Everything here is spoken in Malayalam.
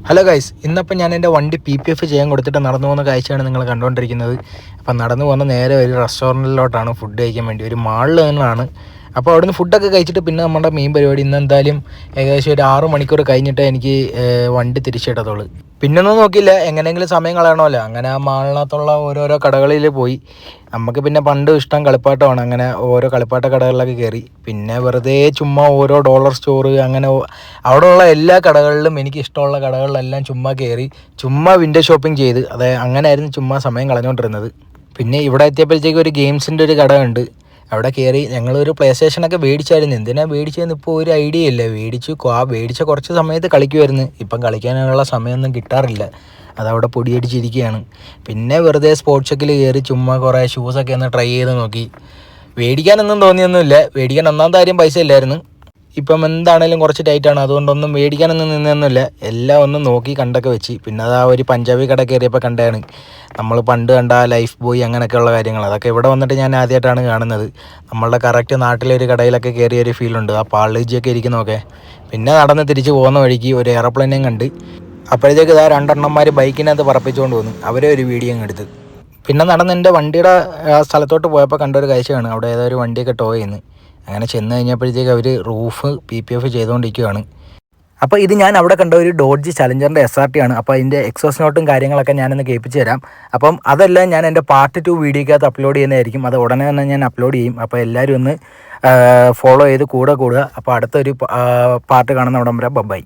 ഹലോ ഗൈസ്, ഇന്നപ്പോൾ ഞാൻ എൻ്റെ വണ്ടി PPF ചെയ്യാൻ കൊടുത്തിട്ട് നടന്നു പോകുന്ന കാഴ്ചയാണ് നിങ്ങൾ കണ്ടുകൊണ്ടിരിക്കുന്നത്. അപ്പം നടന്നു പോകുന്ന നേരെ ഒരു റെസ്റ്റോറൻറ്റിലോട്ടാണ് ഫുഡ് കഴിക്കാൻ വേണ്ടി, ഒരു മാളിൽ തന്നെയാണ്. അപ്പോൾ അവിടുന്ന് ഫുഡൊക്കെ കഴിച്ചിട്ട് പിന്നെ നമ്മുടെ മെയിൻ പരിപാടി ഇന്ന് എന്തായാലും ഏകദേശം ഒരു 6 മണിക്കൂർ കഴിഞ്ഞിട്ട് എനിക്ക് വണ്ടി തിരിച്ചിടത്തുള്ളൂ. പിന്നൊന്നും നോക്കിയില്ല, എങ്ങനെയെങ്കിലും സമയം കളയണമല്ലോ. അങ്ങനെ ആ മാളിനകത്തുള്ള ഓരോരോ കടകളിൽ പോയി. നമുക്ക് പിന്നെ പണ്ട് ഇഷ്ടം കളിപ്പാട്ടമാണ്. അങ്ങനെ ഓരോ കളിപ്പാട്ട കടകളിലൊക്കെ കയറി. പിന്നെ വെറുതെ ചുമ്മാ ഓരോ ഡോളർ സ്റ്റോറ് അങ്ങനെ അവിടെയുള്ള എല്ലാ കടകളിലും എനിക്ക് ഇഷ്ടമുള്ള കടകളിലെല്ലാം ചുമ്മാ കയറി ചുമ്മാ വിൻഡോ ഷോപ്പിംഗ് ചെയ്ത് അങ്ങനെയായിരുന്നു ചുമ്മാ സമയം കളഞ്ഞുകൊണ്ടിരുന്നത്. പിന്നെ ഇവിടെ എത്തിയപ്പോഴത്തേക്ക് ഒരു ഗെയിംസിൻ്റെ ഒരു കട ഉണ്ട്. അവിടെ കയറി ഞങ്ങളൊരു പ്ലേ സ്റ്റേഷനൊക്കെ മേടിച്ചായിരുന്നു. എന്തിനാണ് മേടിച്ചതെന്ന് ഇപ്പോൾ ഒരു ഐഡിയ ഇല്ല. മേടിച്ച കുറച്ച് സമയത്ത് കളിക്കുമായിരുന്നു. ഇപ്പം കളിക്കാനുള്ള സമയമൊന്നും കിട്ടാറില്ല. അതവിടെ പൊടിയടിച്ചിരിക്കുകയാണ്. പിന്നെ വെറുതെ സ്പോർട്സ് ഷോപ്പിൽ കയറി ചുമ്മാ കുറേ ഷൂസൊക്കെ ഒന്ന് ട്രൈ ചെയ്ത് നോക്കി. മേടിക്കാനൊന്നും തോന്നിയൊന്നുമില്ല. മേടിക്കാൻ ഒന്നാമത്തെ കാര്യം പൈസ ഇല്ലായിരുന്നു. ഇപ്പം എന്താണേലും കുറച്ച് ടൈറ്റാണ്, അതുകൊണ്ടൊന്നും മേടിക്കാനൊന്നും നിന്നൊന്നുമില്ല. എല്ലാം ഒന്ന് നോക്കി കണ്ടൊക്കെ വെച്ച്. പിന്നെ അത് ആ ഒരു പഞ്ചാബി കട കയറിയപ്പോൾ കണ്ടാണ് നമ്മൾ പണ്ട് കണ്ട ലൈഫ് ബോയ് അങ്ങനെയൊക്കെയുള്ള കാര്യങ്ങൾ. അതൊക്കെ ഇവിടെ വന്നിട്ട് ഞാൻ ആദ്യമായിട്ടാണ് കാണുന്നത്. നമ്മളുടെ കറക്റ്റ് നാട്ടിലൊരു കടയിലൊക്കെ കയറിയ ഒരു ഫീലുണ്ട്, ആ പാളേജിയൊക്കെ ഇരിക്കുന്നതൊക്കെ. പിന്നെ നടന്ന് തിരിച്ച് പോകുന്ന വഴിക്ക് ഒരു എയർപ്ലെയിനും കണ്ട്. അപ്പോഴത്തേക്ക് ഇതാ രണ്ടെണ്ണന്മാർ ബൈക്കിനകത്ത് പറപ്പിച്ചുകൊണ്ട് വന്നു. അവരെ ഒരു വീഡിയോ അങ്ങ് എടുത്ത്. പിന്നെ നടന്ന് എൻ്റെ വണ്ടിയുടെ സ്ഥലത്തോട്ട് പോയപ്പോൾ കണ്ടൊരു കാഴ്ചയാണ്, അവിടെ ഏതോ ഒരു വണ്ടിയൊക്കെ ടോ ചെയ്യുന്നു. അങ്ങനെ ചെന്ന് കഴിഞ്ഞപ്പോഴത്തേക്ക് അവർ റൂഫ് PPF ചെയ്തുകൊണ്ടിരിക്കുകയാണ്. അപ്പോൾ ഇത് ഞാൻ അവിടെ കണ്ട ഒരു ഡോഡ്ജ് ചലഞ്ചറിൻ്റെ SRT ആണ്. അപ്പോൾ അതിൻ്റെ എക്സോസ് നോട്ടും കാര്യങ്ങളൊക്കെ ഞാനൊന്ന് കേൾപ്പിച്ച് തരാം. അപ്പം അതെല്ലാം ഞാൻ എൻ്റെ പാർട്ട് 2 വീഡിയോക്കകത്ത് അപ്ലോഡ് ചെയ്യുന്നതായിരിക്കും. അത് ഉടനെ തന്നെ ഞാൻ അപ്ലോഡ് ചെയ്യും. അപ്പോൾ എല്ലാവരും ഒന്ന് ഫോളോ ചെയ്ത് കൂടെ കൂടുക. അപ്പോൾ അടുത്തൊരു പാർട്ട് കാണുന്ന ഉടൻ വരെ ബൈ.